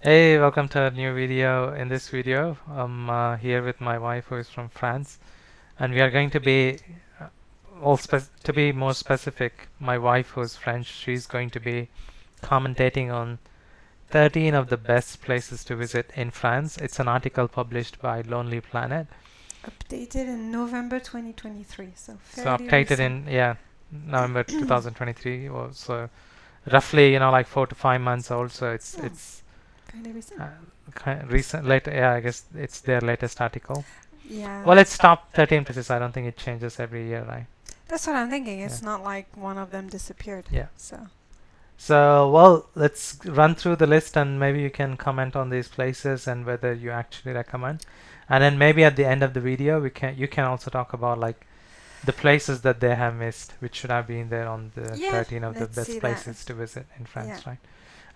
Hey, welcome to a new video. In this video, I'm here with my wife who is from France, and we are going to be, to be more specific, my wife who's French, she's going to be commentating on 13 of the best places to visit in France. It's an article published by Lonely Planet. Updated in November 2023, so So fairly updated recent. in, yeah, November 2023, or so roughly, 4 to 5 months old, so it's Oh, it's fairly recent. uh, recent, later, yeah, I guess it's their latest article. Yeah, Well, it's top 13 places. I don't think it changes every year, right? that's what I'm thinking. Yeah. It's not like one of them disappeared. Yeah. So, So, well, let's run through the list and maybe you can comment on these places and whether you actually recommend. And then maybe at the end of the video, you can also talk about like the places that they have missed, which should have been there on the yeah, 13 of the let's best see that. places to visit in Yeah, France, right?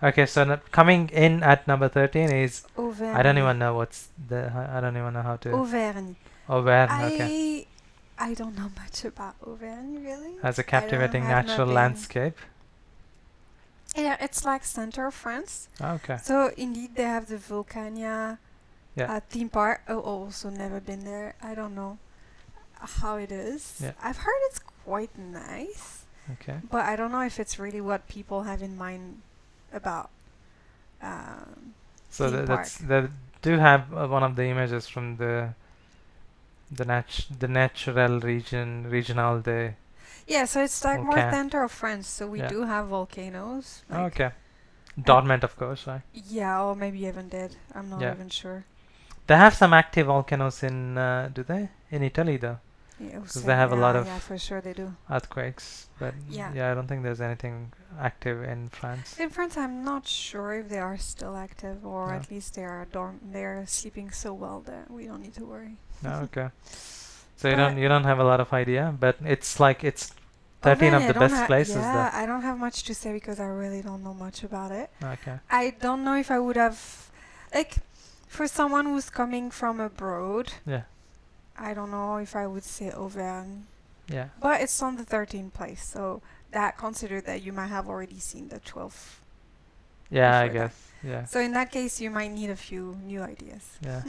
Okay, so coming in at number 13 is I don't Auvergne. even know what's the I don't even know how to Auvergne. Auvergne. Okay, I I don't know much about Auvergne really. has a I don't captivating have not natural been. landscape. Yeah, it's like center of France. Okay. So indeed, they have the Vulcania Yeah. theme park. Oh, also never been there. I don't know how it is. Yeah. I've heard it's quite nice, Okay. but I don't know if it's really what people have in mind about um, So theme park. they do have one of the images from the natural regional de Yeah, so it's like more volcan. center of France. So we Yeah. do have volcanoes, like Okay. and Dormant, of course, right? yeah, or maybe even dead. I'm not Yeah. even sure. They have some active volcanoes in do they in Italy though? Yeah, Because they have a lot yeah, of yeah, for sure they do. earthquakes. But Yeah, yeah, I don't think there's anything active in France. in France, I'm not sure if they are still active, or No. at least they're sleeping so well that we don't need to worry. No. Okay. So But you don't have a lot of idea, but it's 13 Auvergne, of I the don't best have. places though. Yeah, I don't have much to say because I really don't know much about it. Okay. I don't know if I would have, like, for someone who's coming from abroad. Yeah. I don't know if I would say Auvergne, Yeah. but it's on the 13th place, so that consider that you might have already seen the 12th Yeah, I before that. guess. Yeah. So in that case, you might need a few new ideas. Yeah.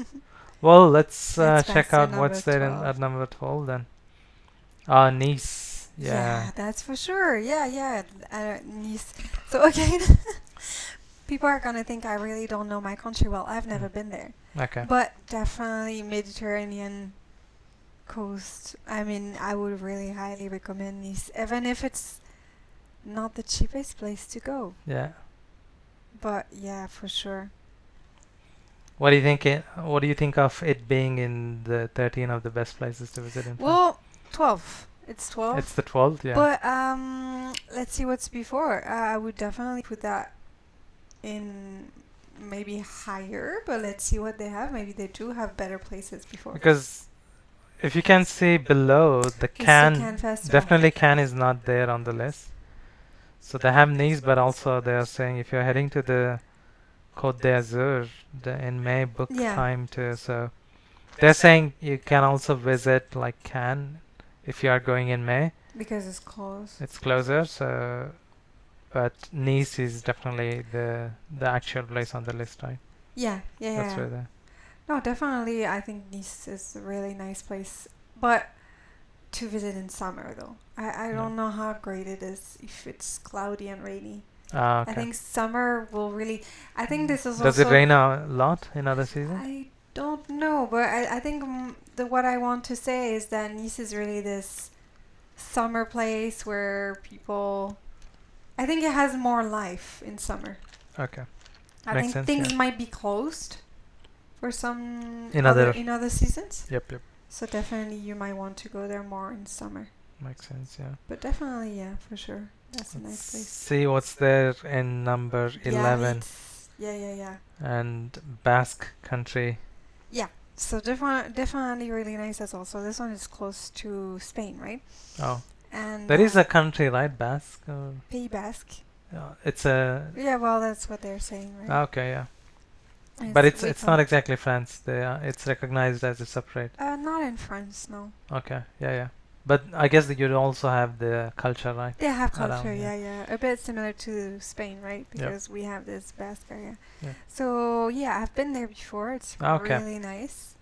Well, let's Let's check pass to out number what's there 12. at number 12 then. Nice. Yeah. Yeah, that's for sure. Yeah, yeah. Nice. So again, people are gonna think I really don't know my country well. I've never Mm. been there, Okay. but definitely Mediterranean coast. I mean, I would really highly recommend Nice, even if it's not the cheapest place to go. Yeah. But yeah, for sure. What do you think? What do you think of it being in the 13 of the best places to visit in France? Well, 12. It's It's 12. the 12th. Yeah. But let's see what's before. I would definitely put that in maybe higher, but let's see what they have. Maybe they do have better places before. Because if you can see below, the It's the Cannes, Cannes Festival. definitely Cannes is not there on the list. So they have Nice, but also they are saying if you're heading to the Côte d'Azur in May, book Yeah, time too. So they're saying you can also visit like Cannes if you are going in May. because it's close. It's closer, so but Nice is definitely the actual place on the list, right? Yeah, yeah, That's yeah. where the No, definitely. I think Nice is a really nice place, but to visit in summer though. I yeah. don't know how great it is if it's cloudy and rainy. Ah, I okay. think summer will really. I think this is Does it also. rain a lot in other seasons? I don't know, but I think what I want to say is that Nice is really this summer place where people. I think it has more life in summer. Okay, I makes think sense. things Yeah. might be closed for some In other other. in other seasons. Yep, yep. So definitely you might want to go there more in summer. Makes sense. Yeah. But definitely, yeah, for sure. That's a Let's nice place. see what's there in number 11 Biarritz. Yeah, yeah, yeah. and Basque Country. Yeah. So definitely really nice as well. So this one is close to Spain, right? Oh, And there is a country, right? Basque. Or, Pays Basque. it's a. Yeah, well, that's what they're saying, right? Okay, yeah. And But it's way it's not from- exactly France. It's recognized as a separate. Not in France, no. Okay, yeah, yeah. But I guess that you'd also have the culture, right? They have Around, culture, yeah. yeah. A bit similar to Spain, right? Yep. Because we have this Basque area. Yeah. So, yeah, I've been there before. It's Okay. really nice.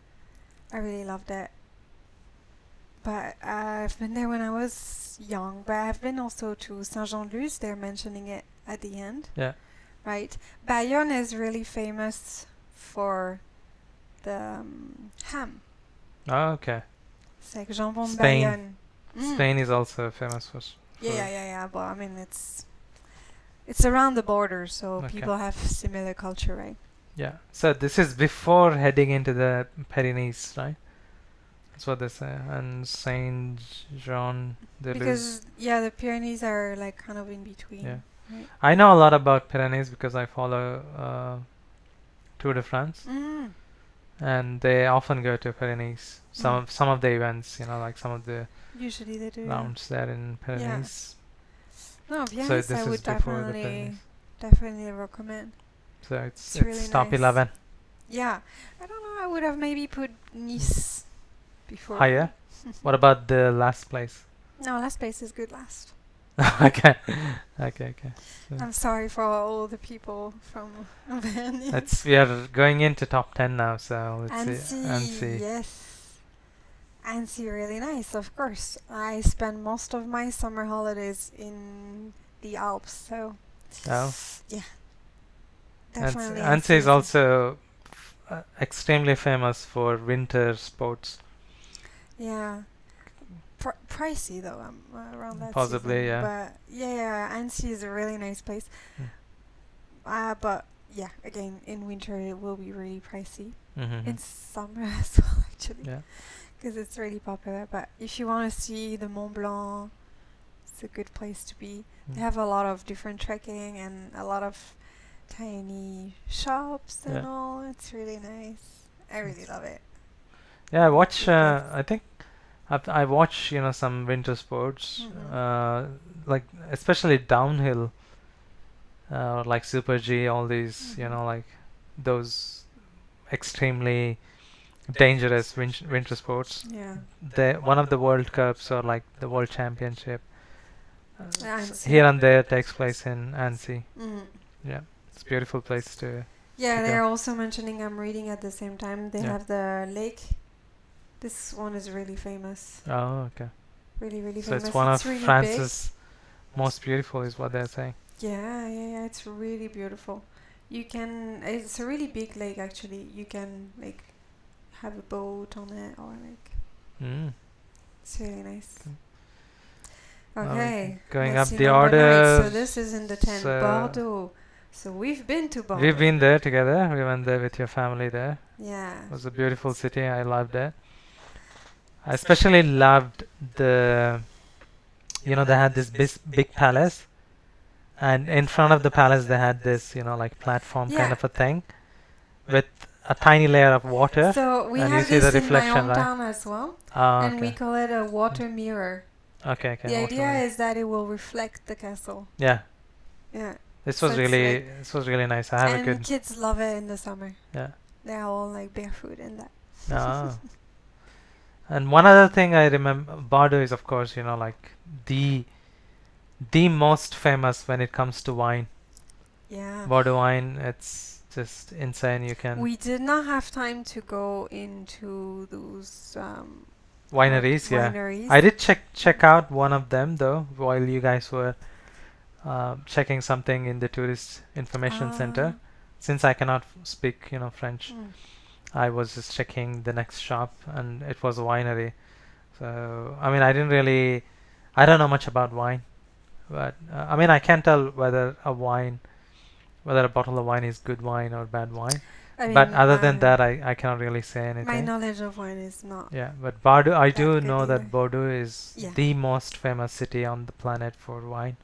I really loved it. But I've been there when I was young. But I've been also to Saint-Jean-de-Luz. They're mentioning it at the end. Yeah. Right. Bayonne is really famous for the ham. Oh, okay. It's like jambon de Spain. Bayonne. Spain is also famous for. Yeah. But I mean, it's around the border, so Okay. people have similar culture, right? Yeah. So this is before heading into the Pyrenees, right? That's what they say. And Saint Jean de Luz. Because the Pyrenees are like kind of in between. Yeah. Right? I know a lot about Pyrenees because I follow Tour de France, and they often go to Pyrenees. Some of the events, like some of the Usually they do. rounds there in Pyrenees. No, Biarritz, So this I is would before the Pyrenees. definitely recommend. So it's really top nice. 11. Yeah, I don't know. I would have maybe put Nice before. Higher. What about the last place? No, last place is good last. Okay. So I'm sorry for all the people from Auvergne. we are going into top 10 now, so let's see. Annecy, yes. Annecy, really nice, of course. I spend most of my summer holidays in the Alps, so Oh. yeah. Definitely. Annecy is also extremely famous for winter sports. Yeah. Pricey though, around that Possibly, season. yeah. But yeah, Annecy is a really nice place. But yeah, again, in winter it will be really pricey. Mm-hmm. In summer as well, actually. Yeah. Because it's really popular. But if you want to see the Mont Blanc, it's a good place to be. They have a lot of different trekking and a lot of tiny shops and Yeah. all. It's really nice. I really love it. Yeah, I watch. Good place. I think I watch some winter sports, like especially downhill, like Super G, all these like those extremely dangerous winter sports. Yeah. One of the World Cups or like the World Championship Annecy. here and there takes place in Annecy. Mhm. Yeah, it's a beautiful place to. Yeah, to they're go. also mentioning, I'm reading at the same time, they Yeah. have the lake. This one is really famous. Oh, okay. Really, really So famous. it's one of really France's most beautiful, is what they're saying. big. Yeah, it's really beautiful. It's a really big lake actually. You can like have a boat on it or like, it's really nice. Okay, going let's up see the number 9. So orders, this is in the 10, Bordeaux. So we've been to Bordeaux. We've been there together. We went there with your family there. Yeah. It was a beautiful city. I loved it. I especially loved they had this big palace, and in front of the palace they had this, like platform kind of a thing with a tiny layer of water. So we and you have see the this in my reflection, right? hometown as well, Oh, and we okay. call it a water mirror. Okay. The idea is that it will reflect the castle. Yeah. Yeah. This So was it's really nice. I have a And good. kids love it in the summer. Yeah. They're all like barefoot in that. Oh. And one other thing I remember, Bordeaux is of course, like the most famous when it comes to wine. Yeah. Bordeaux wine, it's just insane. You can We did not have time to go into those wineries, yeah. wineries. I did check out one of them though while you guys were checking something in the tourist information center. Since I cannot speak, French, I was just checking the next shop, and it was a winery. So I mean, I don't know much about wine, but I mean, I can't tell whether a bottle of wine is good wine or bad wine. But other than that, I cannot really say anything. My knowledge of wine is not. Yeah, but Bordeaux, I do good know either. that Bordeaux is Yeah. the most famous city on the planet for wine.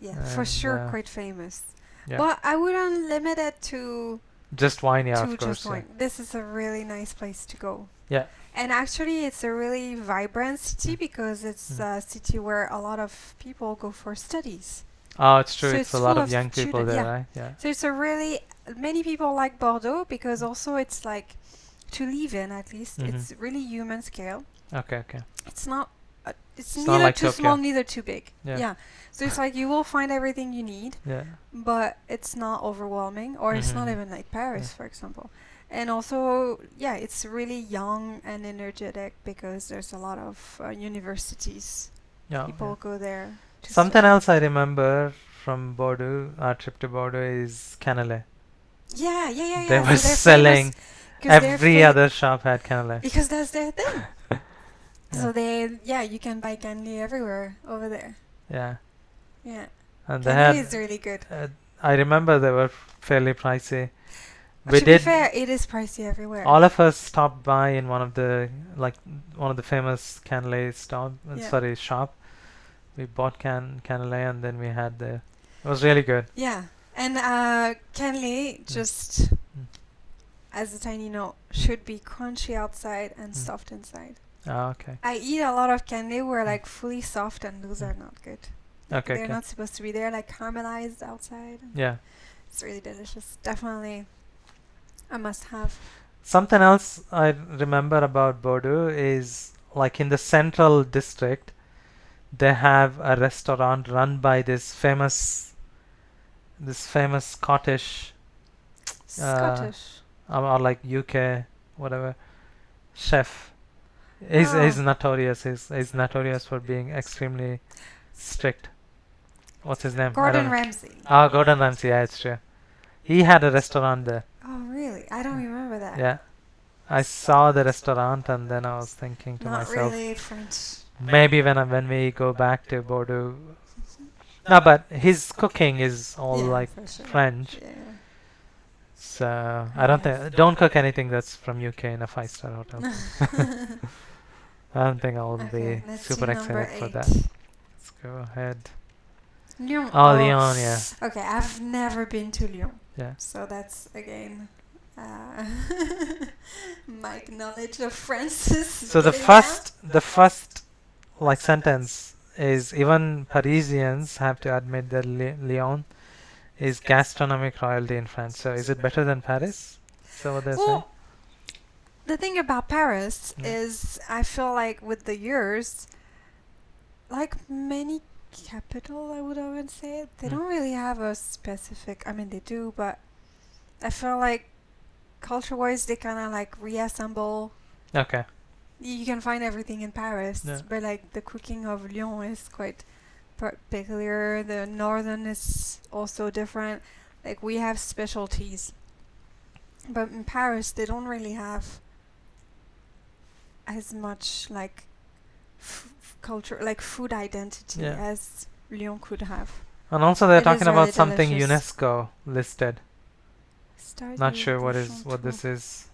Yeah, for sure, And, quite famous. Yeah. But I wouldn't limit it to Just wine, yeah, to of course. just wine. This is a really nice place to go. Yeah. And actually, it's a really vibrant city because it's a city where a lot of people go for studies. Oh, it's true. So It's a it's lot full of of young people student- there, yeah. right? Yeah. So it's a really many people like Bordeaux because also it's like to live in at least. Mhm. It's really human scale. Okay. It's not It's It's not neither like too Tokyo. small, neither too big. Yeah. Yeah. So it's like you will find everything you need, Yeah. but it's not overwhelming, or it's not Mhm. even like Paris, for example. And also, yeah, it's really young and energetic because there's a lot of universities. Yeah. People go there to Something study. else I remember from Bordeaux, our trip to Bordeaux, is cannelé. Yeah, yeah, yeah, They yeah. were So they're famous selling, because they're every other shop had cannelé. because that's their thing. Yeah. So you can buy candy everywhere over there. Yeah. Yeah, And they candy had, is really good. I remember they were fairly pricey. We To be did, fair, it is pricey everywhere. all of us stopped by in one of the famous cannelé shop. We bought cannelé and then we had the. It was really good. Yeah, and candy, just Mm. as a tiny note, should be crunchy outside and Mm. soft inside. Ah, okay. I eat a lot of candy where like fully soft, and those are not good. Like, Okay, they're okay. not supposed to be there, like caramelized outside. Yeah. It's really delicious. Definitely a must-have. Something else I remember about Bordeaux is like in the central district, they have a restaurant run by this famous Scottish Scottish. or like UK whatever chef. He's Oh. notorious. He's notorious for being extremely strict. What's his name? I don't Gordon know. Ramsay. Ah, Gordon Ramsay. Yeah, it's true. He had a restaurant there. Oh, really? I don't remember that. Yeah. I saw the restaurant and then I was thinking to Not myself, really French. maybe when we go back to Bordeaux. No, but his cooking is all Yeah, like for sure. French. Yeah. So I don't think, don't cook anything that's from UK in a 5-star hotel. I don't think I will Okay, be let's super see number excited for 8. that. Let's go ahead. Lyon. Oh, Lyon, yeah. Okay, I've never been to Lyon. Yeah. So that's again my knowledge of France is So the getting down. first like sentence is, even Parisians have to admit that Lyon is gastronomic royalty in France. So is it better than Paris? So what they're saying? Well, the thing about Paris Mm. is I feel like with the years, like many capital, I would even say, they Mm. don't really have a specific, I mean they do, but I feel like culture-wise they kind of like reassemble. Okay. You can find everything in Paris, Yeah. but like the cooking of Lyon is quite peculiar. The northern is also different. Like we have specialties, but in Paris they don't really have as much like culture, like food identity, Yeah. as Lyon could have. And also they're It is talking really about something delicious. UNESCO listed. Not sure what Chanteau. this is.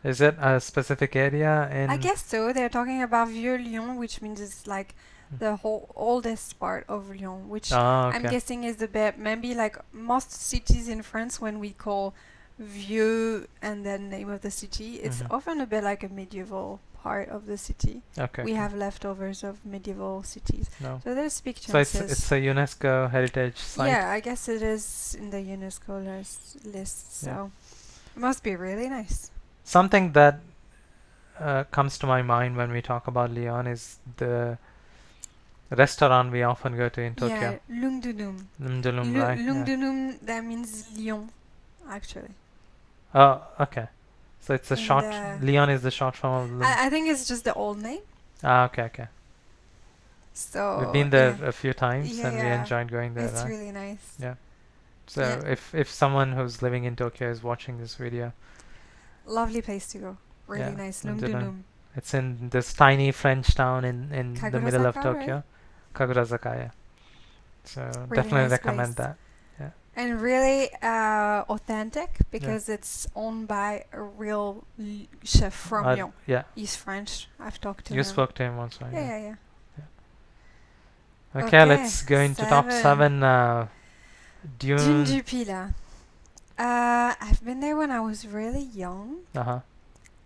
Is it a specific area in? I guess so. They're talking about Vieux Lyon, which means it's like the whole oldest part of Lyon, which Oh, I'm okay. guessing is a bit, maybe like most cities in France, when we call Vieux and then name of the city, it's Mhm. often a bit like a medieval part of the city. Okay. We okay. have levtovers of medieval cities. No. So there's big So chances. it's a UNESCO heritage site. Yeah, I guess it is in the UNESCO list, so Yeah. it must be really nice. Something that comes to my mind when we talk about Lyon is the restaurant we often go to in Tokyo. Yeah, Lung Dunum. Mdulum, right? Lung Yeah. Dunum, that means Lyon, actually. Oh, okay. So it's a And, short. Lyon is the short form of. I think it's just the old name. Ah, okay, okay. So We've been there yeah, a few times and we Yeah. enjoyed going there. it's Right? really nice. Yeah. So Yeah. if someone who's living in Tokyo is watching this video, Lovely place to go. Really Yeah, nice. Lung Dunum. Dunum. it's in this tiny French town in the middle of Kagurazaka, Tokyo, right? Kagurazaka. Yeah. So Really definitely nice recommend place. that. And really authentic because it's owned by a real chef from Lyon. Yeah. He's French. I've talked to You him. spoke to him once, right? Yeah, yeah, yeah. Okay, Okay, let's go into top 7. Dune Dune. du Pilat. I've been there when I was really young. Uh-huh.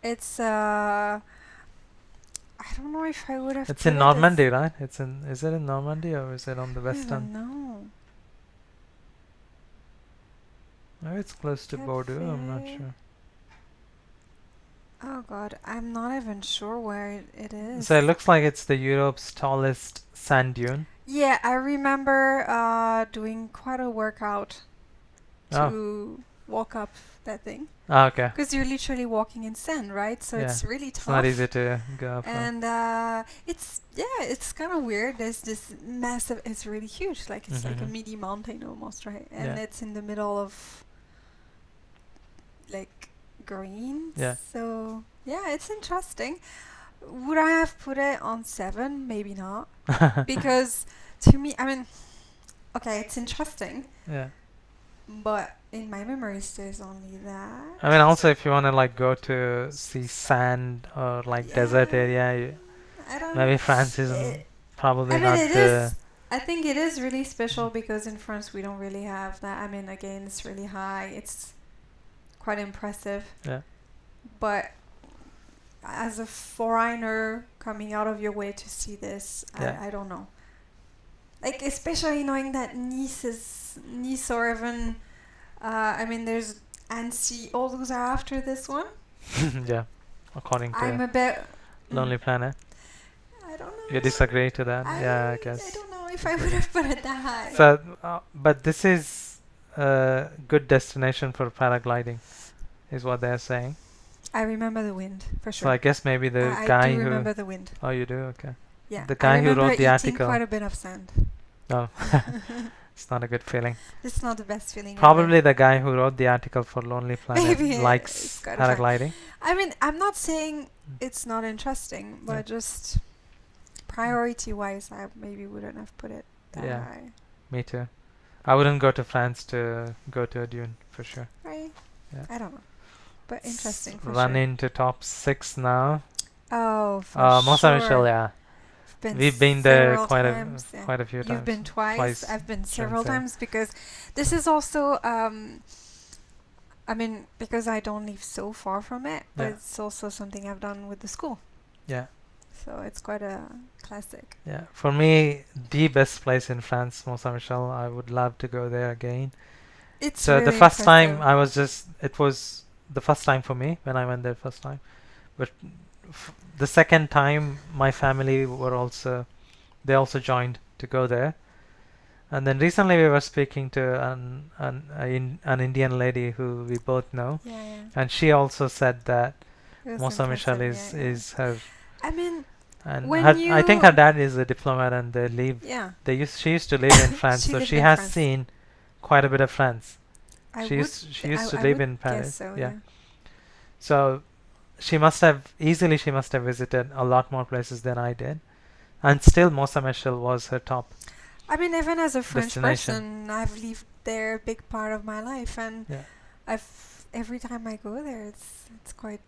It's I don't know if I would have. It's put in it Normandy, right? Is it in Normandy or is it on the I don't western? know. Maybe it's close to Bordeaux, I'm not Cafe. sure. Oh God, I'm not even sure where it is. So it looks like it's the Europe's tallest sand dune. Yeah, I remember doing quite a workout Oh, to walk up that thing. okay. Because you're literally walking in sand, right? So Yeah. it's really It's not tough. easy to go up from. And it's kind of weird. There's this massive. It's really huge. Like it's like a Mhm. mini mountain almost, right? And Yeah. it's in the middle of like green. Yeah. So yeah, it's interesting. Would I have put it on 7? Maybe not. Because to me, I mean, okay, it's interesting, Yeah. but in my memories, there's only that. I mean, also if you want to like go to see sand or like desert Yeah, area, I don't. maybe France isn't It, probably I mean, not it the. is. I think it is really special because in France we don't really have that. I mean, again, it's really high. It's quite impressive. Yeah. But as a foreigner coming out of your way to see this, Yeah. I don't know. Like especially knowing that Nice or even, I mean, there's Annecy. All those are after this one. Yeah. According I'm to a bit. Lonely Planet. I don't know. You disagree to that? Yeah, I I guess. don't know if I would have put it that high. So, but this is a good destination for paragliding, is what they're saying. I remember the wind for So sure. I guess maybe the I guy do who. remember the wind. Oh, you do? Okay. Yeah. The I guy who remember wrote the eating article. quite a bit of sand. Oh, it's not a good feeling. It's not the best feeling. ever. Probably the guy who wrote the article for Lonely Planet Maybe it's likes got a fact. paragliding. I mean, I'm not saying it's not interesting, but Yeah. just priority-wise, I maybe wouldn't have put it that Yeah. high. Me too. I wouldn't go to France to go to a dune for sure. Right? Yeah. I don't know. But interesting for Run sure. into top 6 now. Oh, for Mont Saint sure. Michel, yeah. Been We've been there several quite times, yeah. a few times. You've been twice. I've been several say. times because this is also I mean, because I don't live so far from it, but Yeah. it's also something I've done with the school. Yeah. So it's quite a classic. Yeah. For me, the best place in France, Mont Saint Michel. I would love to go there again. It's So the really first time impressive. I was it was the first time for me when I went there first time. But the second time, my family they also joined to go there. And then recently we were speaking to an Indian lady who we both know, Yeah, yeah. and she also said that It was Mont Saint Michel impressive, yeah, yeah. is her, I mean, and when I think you- her dad is a diplomat, and yeah. she used to live in France, She so lived she in has France. seen quite a bit of France. I She would. used to I live would in guess Paris. so, Yeah. So she must have visited a lot more places than I did, and still Mont Saint Michel was her top. I mean, even as a French Destination. person, I've lived there a big part of my life, and Yeah. every time I go there, it's quite.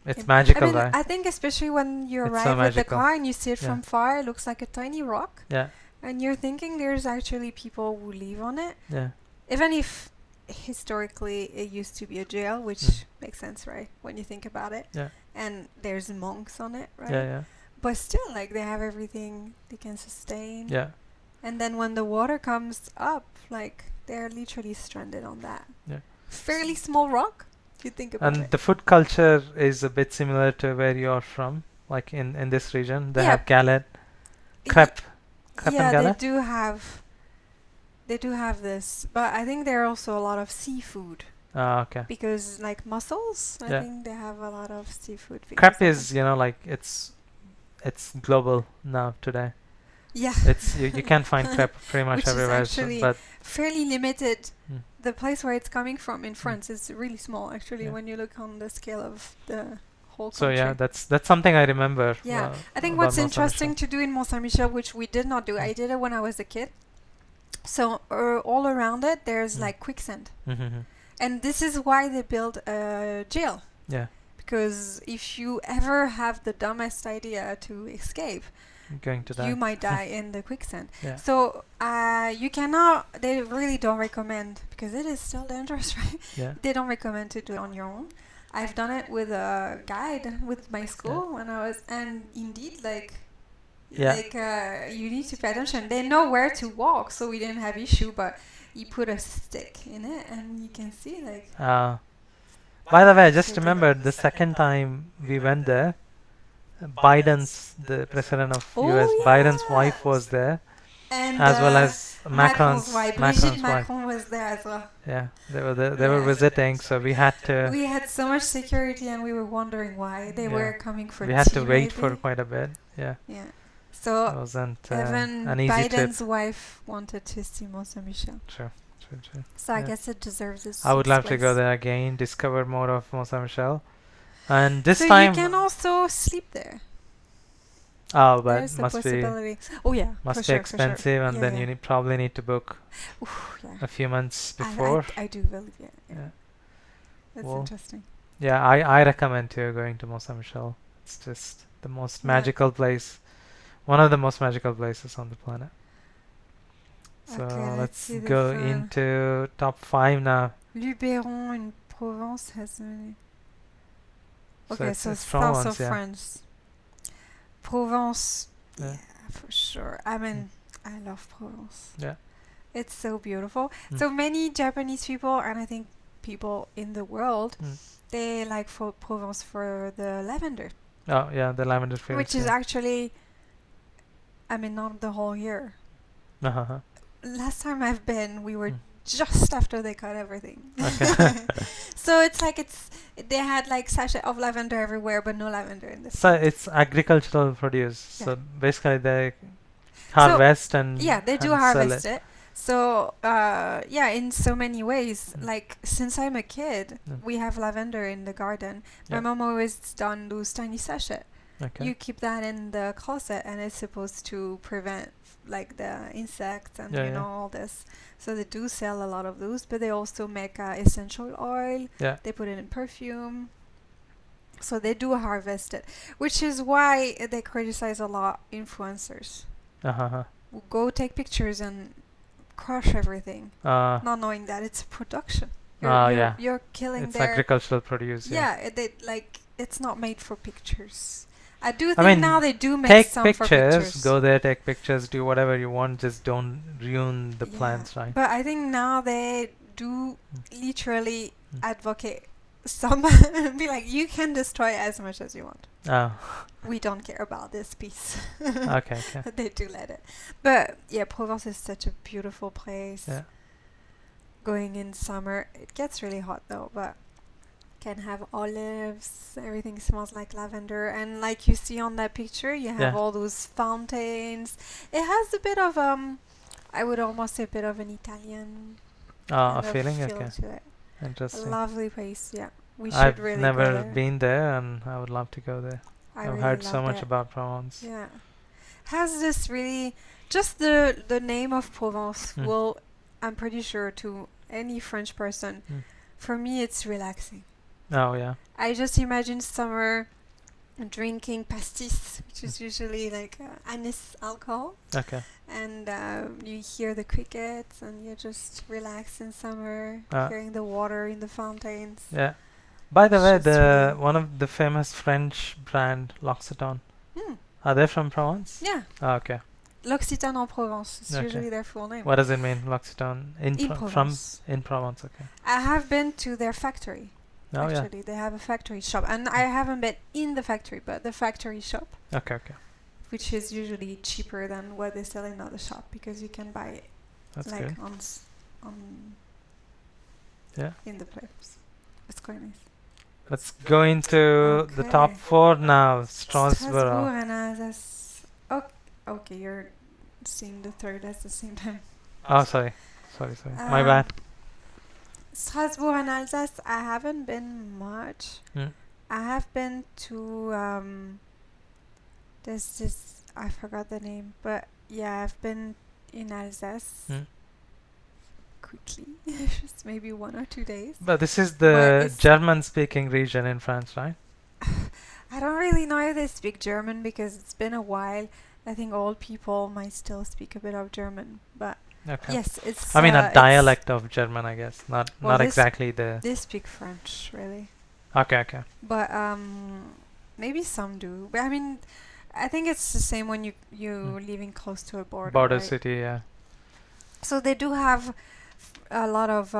It's magical, I mean, right? I think especially when you It's so arrive with the magical. car and you see it Yeah. from far, it looks like a tiny rock, Yeah, and you're thinking there's actually people who live on it, yeah, even if historically it used to be a jail, which Mm. makes sense, right? When you think about it. Yeah. And there's monks on it, right? yeah, yeah, But still, like they have everything they can sustain. yeah, And then when the water comes up, like they're literally stranded on that yeah. fairly small rock. If you think about And it. the food culture is a bit similar to where you're from, like in this region. They Yeah. have galette, Y- crepe, crepe yeah, and they galette. do have. They do have this, but I think there are also a lot of seafood Ah, okay. because, like mussels, I Yeah. think they have a lot of seafood. because Crepe of is, them. like it's global now today. Yeah, It's you can find crepe pretty much Which is everywhere. actually But fairly limited. Mm. The place where it's coming from in France is really small, actually, Yeah. when you look on the scale of the whole so country. yeah, that's something I remember. Yeah, I think about what's Mont Saint interesting Michel. to do in Mont Saint Michel, which we did not do, I did it when I was a kid. So all around it, there's Mm. like quicksand, Mhm. and this is why they built a jail. Yeah, Because if you ever have the dumbest idea to escape, going to die. you might die in the quicksand. Yeah. So you cannot. They really don't recommend because it is still dangerous, right? Yeah. They don't recommend to do it on your own. I've done it with a guide with my school when I was, and indeed, like, Yeah. you need to pay attention. They know where to walk, so we didn't have issue. But you put a stick in it, and you can see, like, By the way, I just They do. remembered the second time we went there, the president of US, Oh Biden's yeah. wife was there, And as well as Macron's wife, Brigitte Macron's wife. Macron, was there as well. Yeah, they were Yeah. visiting, so we had to We had so much security, and we were wondering why they Yeah. were coming for we had tea. to wait for maybe. quite a bit. Yeah, Yeah. it So wasn't even an easy trip. Biden's wife wanted to see Mont Saint Michel. True. So I Yeah. guess it deserves its. I would its love to go place. there again, discover more of Mont Saint Michel, and this So time. you can also sleep there. Oh, but There's a must be possibility. Oh yeah, for must be sure, expensive, and Yeah, then yeah. you probably need to book Oof, yeah. a few months I- before. I do believe it. Yeah. Yeah. That's Well, interesting. Yeah, I recommend to going to Mont Saint Michel. It's just the most Yeah. magical place, one of the most magical places on the planet. So Okay, let's let's see the go fun. into top 5 now. Luberon in Provence has many. Okay, it's, so it's south Provence, of yeah. France. Provence, Yeah. yeah, for sure. I mean, I love Provence. Yeah. It's so beautiful. Mm. So many Japanese people, and I think people in the world, Mm. they like for Provence for the lavender, Oh yeah, the lavender fields. which is yeah. actually, I mean, not the whole year. Uh-huh. Last time I've been, we were Mm. just after they cut everything. Okay. So it's like they had like sachet of lavender everywhere, but no lavender in this. So it's agricultural produce. Yeah. So basically they harvest and Yeah, they do and sell harvest it. So yeah, in so many ways. Mm. Like since I'm a kid, Mm. we have lavender in the garden. My Yeah. mom always done those tiny sachets. Okay. You keep that in the closet, and it's supposed to prevent like the insects and Yeah, you yeah. know all this. So they do sell a lot of those, but they also make essential oil. Yeah. They put it in perfume. So they do harvest it, which is why they criticize a lot influencers Uh-huh. who go take pictures and crush everything, not knowing that it's a production. Yeah. You're killing It's their agricultural produce. Yeah. they like it's not made for pictures. I do I think mean, now they do make Take some for pictures, pictures. go there, take pictures, do whatever you want, just don't ruin the Yeah. plants, right? But I think now they do literally Mm. advocate some be like you can destroy as much as you want. Oh, We don't care about this piece. okay. They do let it. But yeah, Provence is such a beautiful place. Yeah. Going in summer, it gets really hot though, but can have olives, everything smells like lavender, and like you see on that picture, you have Yeah. all those fountains. It has a bit of I would almost say a bit of an Italian A kind of feeling? feel Okay. to it. A Interesting. lovely place, yeah. We should I've really go never there. been there and I would love to go there. I I've really heard so loved much it. about Provence. Yeah. Has this really just the name of Provence Mm. will, I'm pretty sure, to any French person, Mm. for me it's relaxing. Oh, yeah. I just imagine summer drinking pastis, which is usually like anise alcohol, Okay. and you hear the crickets and you just relax in summer, Ah. hearing the water in the fountains. Yeah. By the way, It's just really- one of the famous French brand, L'Occitane, Hmm. are they from Provence? Yeah, Oh, okay. L'Occitane en Provence is Okay. usually their full name. What does it mean, L'Occitane? In From Provence. in Provence, okay. I have been to their factory. Oh, yeah. Actually, they have a factory shop, and I haven't been in the factory, but the factory shop, Okay. which is usually cheaper than what they sell in other shop because you can buy it That's like good. on Yeah. in the place. It's quite nice. Let's go into the top Okay. 4 now. Strasbourg. and Alsace. Oh, okay, you're seeing the third at the same time. Oh, sorry. My Um, bad. Strasbourg and Alsace, I haven't been much. Mm. I have been to there's this, I forgot the name, but yeah, I've been in Alsace Mm. quickly, just maybe 1 or 2 days. But this is But the it's- German-speaking region in France, right? I don't really know if they speak German because it's been a while. I think old people might still speak a bit of German, but Okay. yes, it's. I mean, a it's- dialect of German, I guess. Well, Not this- exactly the. They speak French, really, Okay. but maybe some do. But I mean, I think it's the same when you living close to a border. Border right? city, yeah. So they do have a lot of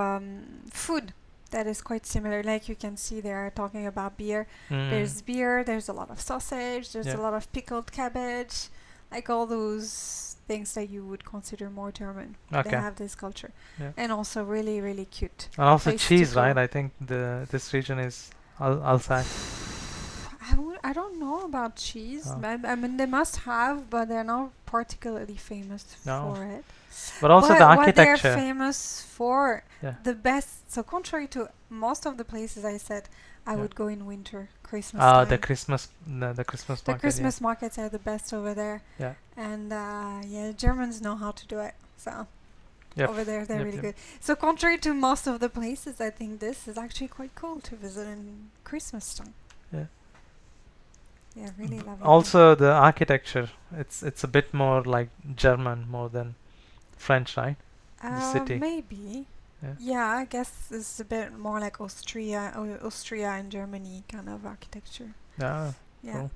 food. that is quite similar. Like you can see, they are talking about beer. There's beer. There's a lot of sausage. There's Yeah. a lot of pickled cabbage, like all those things that you would consider more German. They Okay. have this culture, Yeah. and also really, really cute. And also place to cheese, go. right? I think this region is Alsace. I don't know about cheese. Oh. I mean, they must have, but they're not particularly famous No. for it. But also but the what they're architecture. famous for, Yeah. the best. So contrary to most of the places I said, I Yeah. would go in winter, Christmas Ah, time. the Christmas The market. Christmas markets are the best over there. Yeah. And yeah, Germans know how to do it. So Yep. over there, they're Yep, really yep. good. So contrary to most of the places, I think this is actually quite cool to visit in Christmas time. Yeah. Yeah, really lovely. Also the architecture. It's a bit more like German more than French, right? the city. Maybe. Yeah. Yeah, I guess it's a bit more like Austria and Germany kind of architecture. Yeah. Yeah. Cool.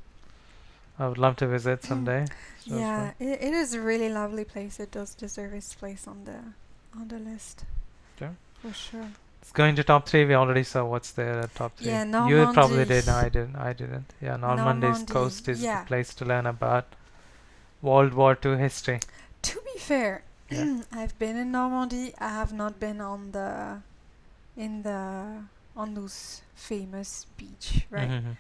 I would love to visit someday. So Yeah, it is a really lovely place. It does deserve its place on the list. Sure. For sure. it's going to top 3. We already saw what's there at top 3. Yeah, You probably Normandy. did. No, I didn't. Yeah, Normandy's Normandy, coast is yeah. the place to learn about World War II history. To be fair, Yeah. I've been in Normandy. I have not been on those famous beach, right? Mhm.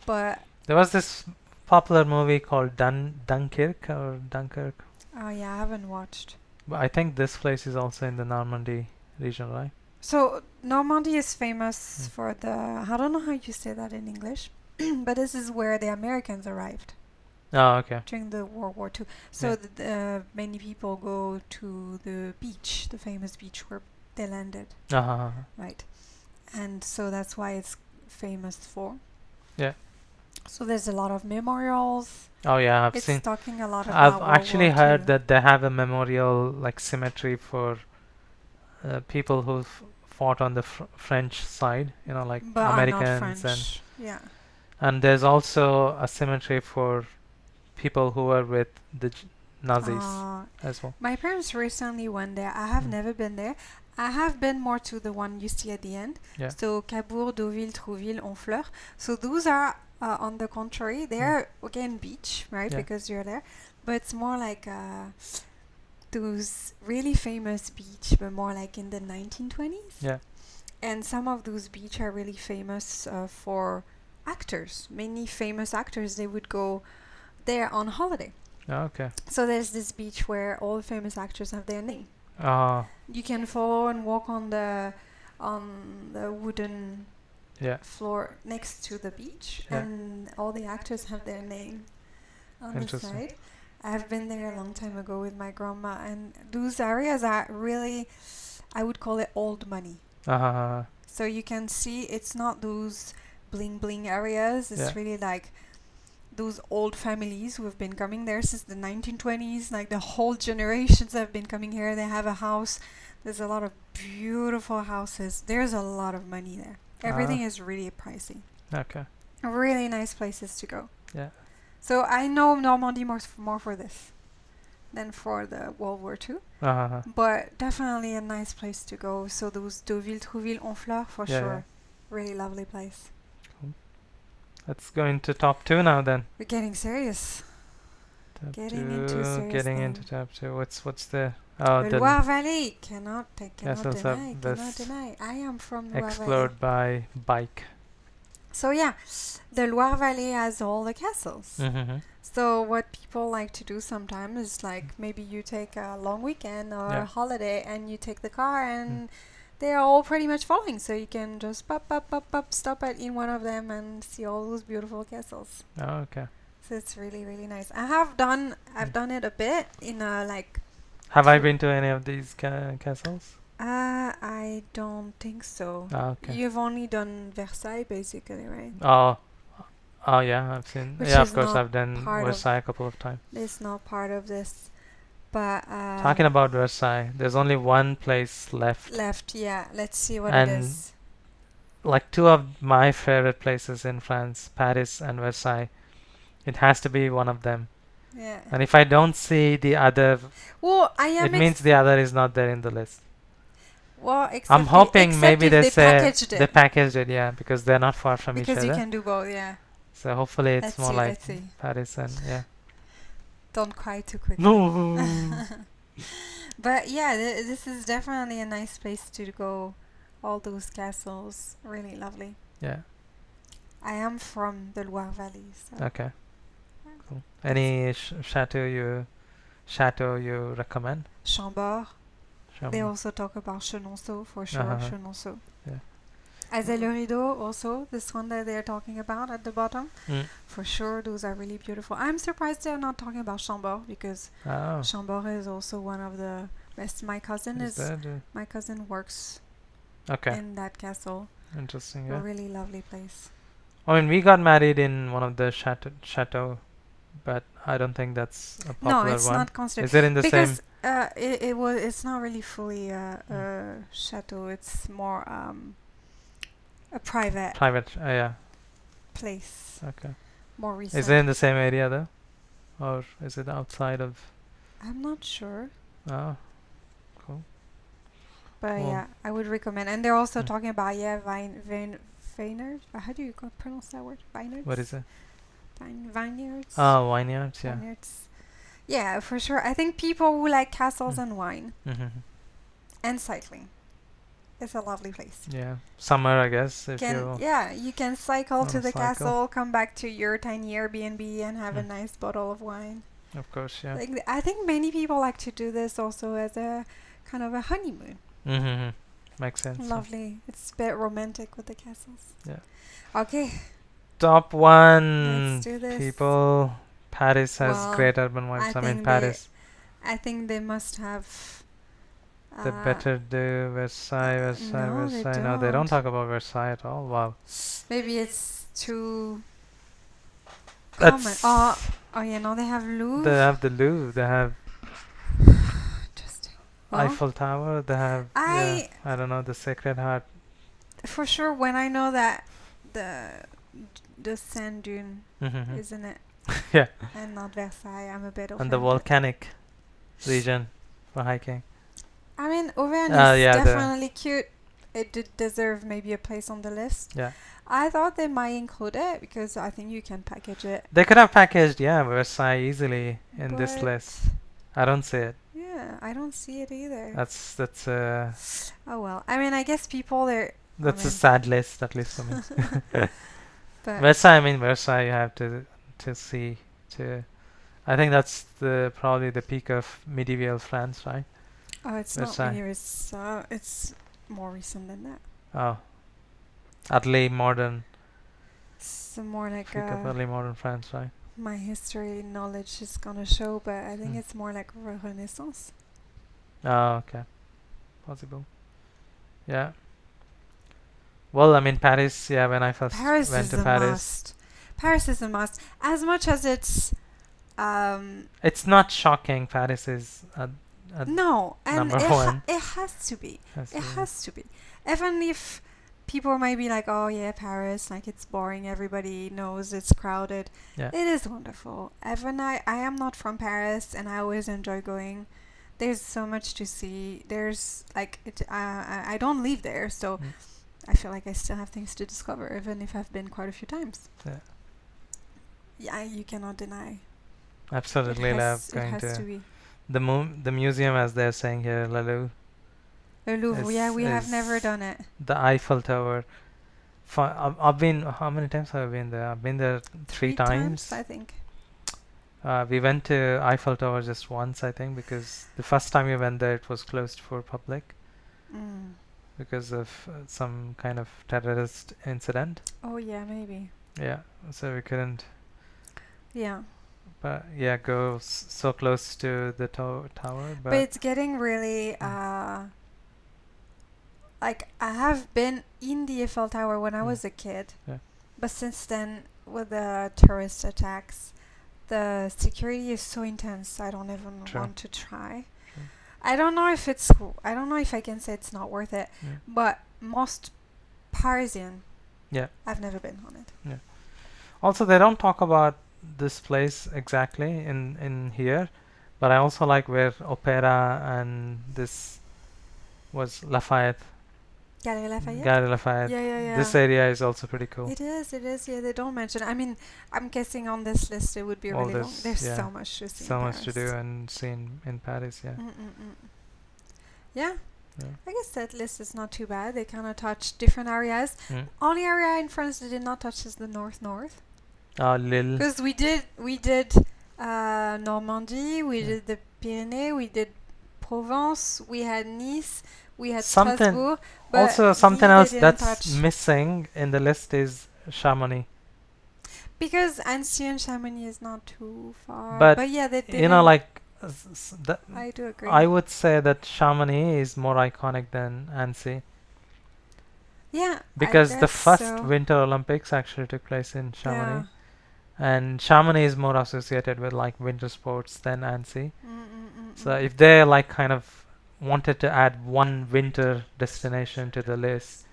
But There was this popular movie called Dunkirk or Dunkirk. oh yeah, I haven't watched. But I think this place is also in the Normandy region, right? So Normandy is famous Mm. for I don't know how you say that in English, but this is where the Americans arrived Oh, okay. during the World War II. So Yeah. many people go to the beach, the famous beach where they landed, Uh-huh. right? And so that's why it's famous for. Yeah. So there's a lot of memorials. Oh yeah, I've It's seen. talking a lot about I've World actually War heard II. that they have a memorial like cemetery for people who fought on the French side, like but are not Americans, French. Yeah. and there's also a cemetery for people who were with the Nazis as well. My parents recently went there. I have Mm. never been there. I have been more to the one you see at the end. Yeah. So Cabourg, Deauville, Trouville, Honfleur. So those are on the contrary. They're again beach, right? Yeah. Because you're there. But it's more like those really famous beach, but more like in the 1920s. Yeah. And some of those beach are really famous for actors. Many famous actors, they would go there on holiday. Oh, okay. So there's this beach where all the famous actors have their name. Oh, You can follow and walk on the wooden yeah. floor next to the beach, Yeah. and all the actors have their name on the Interesting. side. I've been there a long time ago with my grandma, and those areas are really, I would call it old money. Uh-huh. So you can see it's not those bling bling areas. It's Yeah. really like those old families who have been coming there since the 1920s. Like the whole generations have been coming here. They have a house. There's a lot of beautiful houses. There's a lot of money there. Everything is really pricey. Okay. Really nice places to go. Yeah. So I know Normandy more for this than for the World War II. Uh-huh. But definitely a nice place to go. So those Deauville, Trouville, Honfleur for Yeah, sure. Really lovely place. Let's go into top 2 now then. We're getting serious. Top Getting into serious Getting now. into top 2. What's there? Oh, The the Loire Valley cannot Castles of deny. this Cannot deny. I am from Loire Valley. explored by bike. So yeah, the Loire Valley has all the castles. Mm-hmm. So what people like to do sometimes is like maybe you take a long weekend or Yeah. a holiday and you take the car and they're all pretty much following. So you can just stop in one of them and see all those beautiful castles. Oh, okay. So it's really, really nice. I've done it a bit in a like. Have I been to any of these castles? I don't think so. Oh, okay. You've only done Versailles basically, right? Oh yeah, I've seen. Which Yeah, is of course, not I've done part of- Versailles a couple of times. It's not part of this. But Talking about Versailles, there's only one place left. left, yeah. Let's see what it And is. Like 2 of my favorite places in France, Paris and Versailles. It has to be one of them. Yeah. And if I don't see the other, Well, I am it means the other is not there in the list. Well, I'm hoping except maybe if they they say packaged they it. packaged it, yeah, because they're not far from each Because you other. can do both, yeah. So hopefully it's Let's more see, like let's see. Paris and yeah. Don't cry too quickly. No. But yeah, this is definitely a nice place to go. All those castles, really lovely. Yeah. I am from the Loire Valley, so Okay. Cool. Any chateau you recommend? Chambord. They Chambord. also talk about Chenonceau for sure. Uh-huh. Chenonceau. Yeah. Azay le Rideau also, this one that they're talking about at the bottom. Mm. For sure, those are really beautiful. I'm surprised they're not talking about Chambord because Oh. Chambord is also one of the best. My cousin Is that my cousin works okay? in that castle. Interesting. A Yeah. really lovely place. I mean, we got married in one of the chateau, but I don't think that's a No, popular it's one. not considered Is it in the same? because it's not really fully a chateau. It's more a private Private? Yeah. place, Okay. more recent. Is it in the same area though, or is it outside of? I'm not sure, Oh, cool. but Well, yeah, I would recommend. And they're also Mm. talking about vineyards. How do you pronounce that word? Vineyards. what is it? Vineyards. Oh, vineyards. Yeah. Vineyards. Yeah, for sure. I think people who like castles Mm. and wine Mm-hmm. and cycling. It's a lovely place. Yeah. Summer, I guess, if you You can cycle to wanna the cycle. castle, come back to your tiny Airbnb and have a Mm. nice bottle of wine. Of course, yeah. Like I think many people like to do this also as a kind of a honeymoon. Mm-hmm. Makes sense. Lovely. It's a bit romantic with the castles. Yeah. Okay, Top one, let's do this. people. Paris has Well, great urban vibes. I mean, think Paris. I think they must have. The better do Versailles, Versailles, no, they Versailles. No, they don't don't. talk about Versailles at all. Wow. Maybe it's too common. That's. Oh yeah, no, they have Louvre. They have the Louvre. They have Interesting. Well, Eiffel Tower. They have. Yeah, I don't know, the Sacred Heart. for sure, when I know that the sand dune Mm-hmm. is in it Yeah. and not Versailles, I'm a bit And offended. the volcanic region for hiking. I mean, Auvergne Ah, is yeah, the- definitely cute. It did deserve maybe a place on the list. Yeah. I thought they might include it because I think you can package it. They could have packaged, yeah, Versailles easily in this But- list. I don't see it. Yeah, I don't see it either. That's Oh well. I mean, I guess people there. that's a mean- sad list, at least for me. But Versailles, I mean Versailles, you have to see to. I think that's probably the peak of medieval France, right? oh, it's Versailles. not really. It's more recent than that. Oh, early modern, It's more like peak of early modern France, right? my history knowledge is gonna show, but I think Mm. it's more like Renaissance. Oh, okay, possible. Yeah. Well, I mean Paris. Yeah, when I first Paris went is to a Paris, must. Paris is a must. As much as it's, it's not shocking. Paris is no, and number it, one. it has to be. has It to- has to be. Even if people might be like, oh yeah, Paris, like it's boring, everybody knows it's crowded. Yeah. It is wonderful. Even I am not from Paris and I always enjoy going. There's so much to see. There's like, I don't live there, so Mm. I feel like I still have things to discover, even if I've been quite a few times. Yeah. Yeah, you cannot deny. Absolutely it love has, going it has to to be. the museum, as they're saying here, Le Louvre, Le Louvre, yeah, we have never is done it. the Eiffel Tower. I've been, how many times have I been there? I've been there three times. I think. We went to Eiffel Tower just once, I think, because the first time we went there, it was closed for public Mm. because of some kind of terrorist incident. Oh yeah, maybe. Yeah, so we couldn't. Yeah. But yeah, go so close to the tower, But but it's getting really like I have been in the Eiffel Tower when I Mm. was a kid. Yeah. But since then with the terrorist attacks, the security is so intense I don't even True. want to try. True. I don't know if I don't know if I can say it's not worth it, Yeah. but most Parisian Yeah. I've never been on it. also they don't talk about this place exactly in here, but I also like where Opera and this was Lafayette. Galerie Lafayette? Galerie Lafayette. Yeah, yeah, yeah. This area is also pretty cool. It is, yeah, they don't mention. I mean, I'm guessing on this list it would be All really long. this, There's yeah. so much to see So in much to do Paris. and see in Paris, yeah. Yeah, Yeah. I guess that list is not too bad. They kind of touch different areas. Mm. Only area in France they did not touch is the north. Lille. Because we did Normandy, we Yeah. did the Pyrenees, we did Provence, we had Nice, we had Something- Strasbourg. But Also, something Lille they else didn't that's touch. missing in the list is Chamonix. Because Annecy and Chamonix is not too far. But, yeah, they did. You know, like, I do agree. I would say that Chamonix is more iconic than Annecy. Yeah. Because I the guess first so. Winter Olympics actually took place in Yeah. Chamonix. And Chamonix is more associated with like winter sports than Annecy. So if they like kind of wanted to add one winter destination to the list,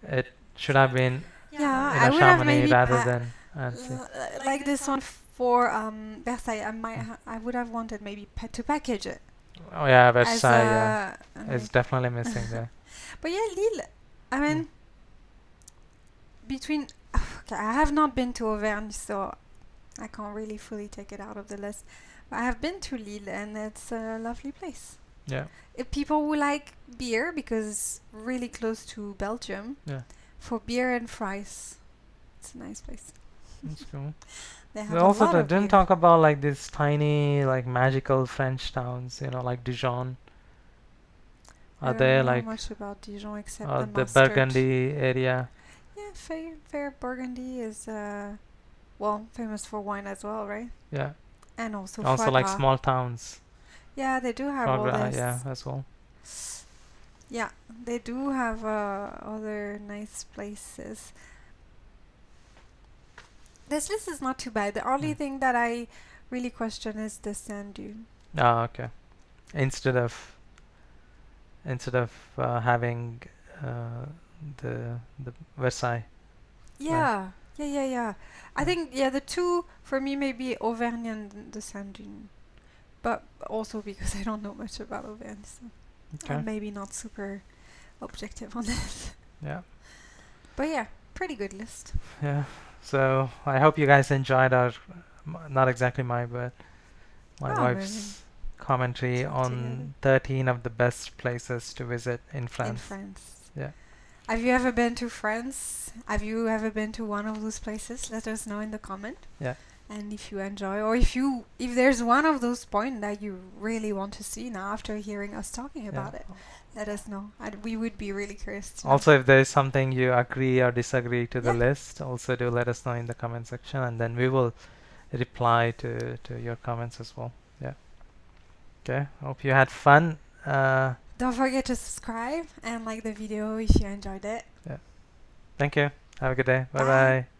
it should have been Yeah, you I know, would have Chamonix maybe rather than Annecy. like this one for Versailles. I would have wanted maybe to package it Oh yeah, as Versailles, yeah. It's like- definitely missing there. But yeah, Lille. I mean, between okay, I have not been to Auvergne, so I can't really fully take it out of the list. But I have been to Lille, and it's a lovely place. Yeah. If people who like beer, because it's really close to Belgium, Yeah. for beer and fries, it's a nice place. That's cool. They have We a also lot of didn't beer. talk about like these tiny like magical French towns, you know, like Dijon. I Are don't they know like much about Dijon except the the mustard. Burgundy area? Yeah, fair Burgundy is well famous for wine as well, right? Yeah. And also Also foie like gras. small towns. Yeah, they do have all Foie this. yeah, as well. Yeah, they do have other nice places. This list is not too bad. The only Mm. thing that I really question is the sand dune. Ah, okay. Instead of having the Versailles. Yeah, yeah. I think the two for me maybe Auvergne and the sand dune, but also because I don't know much about Auvergne, so Okay. I'm maybe not super objective on that. Yeah. But yeah, pretty good list. Yeah. So I hope you guys enjoyed our not exactly my but my Oh, wife's commentary Talk on 13 of the best places to visit in In France. France. Yeah. Have you ever been to France? Have you ever been to one of those places? Let us know in the comment. Yeah. And if you enjoy, or if there's one of those points that you really want to see now after hearing us talking about it, let us know. We would be really curious to know. Also, if there is something you agree or disagree to the Yeah. list, also do let us know in the comment section, and then we will reply to your comments as well. Yeah. Okay. Hope you had fun. Don't forget to subscribe and like the video if you enjoyed it. Thank you. Have a good day. Bye Bye. bye.